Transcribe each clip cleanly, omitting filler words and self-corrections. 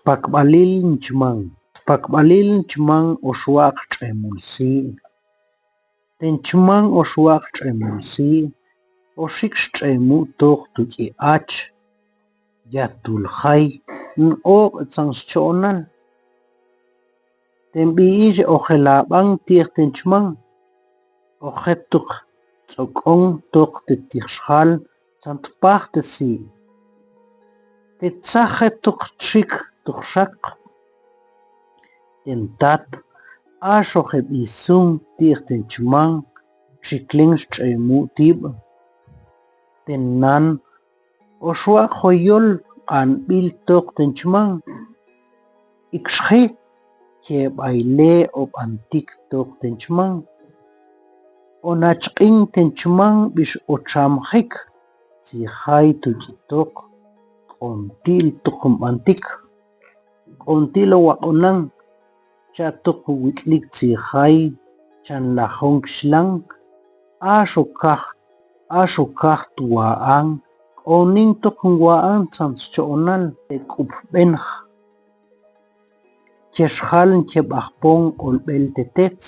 Pakbalil nchman oxuaq ch'emulsi. Tenchman oxuaq ch'emulsi oxik xch'emu toj tuk'iach yatuljay n'oq' tzanscho'onal. Tenb'iyix ojelab'an tiij tenchman ojetuq tz'ok'on toj tetijxjal tzantpaj tesi. Tetzaj jetuq chik tujxaq tentat għax ojeb'ijsun tiij tenchman chiklen xch'emu tib'. Tennan oxuaq joyol q'anb'il toj tenchman ikxji keb'ayle ob'antik toj tenchman. Onachq'in tenchman b'ix ochamjik tzijay tuk'itoq q'ontil tuqunb'antik. Q'ontil owaq'onan cha' toj wit'lik tzijay chanlajon kxlan għax okaj twa'an k'onin toj nwa'an tzansch'onal tek'ub'benj kexjal nkeb'ajpon olb'el tetetz.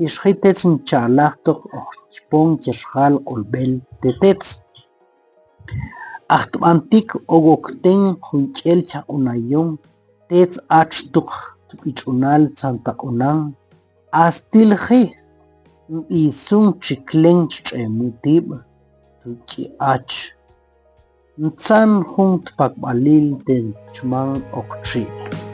Ixji tetz nchalaj toj ojchpon kexjal olb'el tetetz. Ajtb'antik owokten junk'el chaq'unayon tetz ach toj tuk'ich'unal tzantaq'unan astilji nb'ijsun chiklen xch'emu tib' tuk'iach. Ntzan jun tpakb'alil tenchman oqchi'.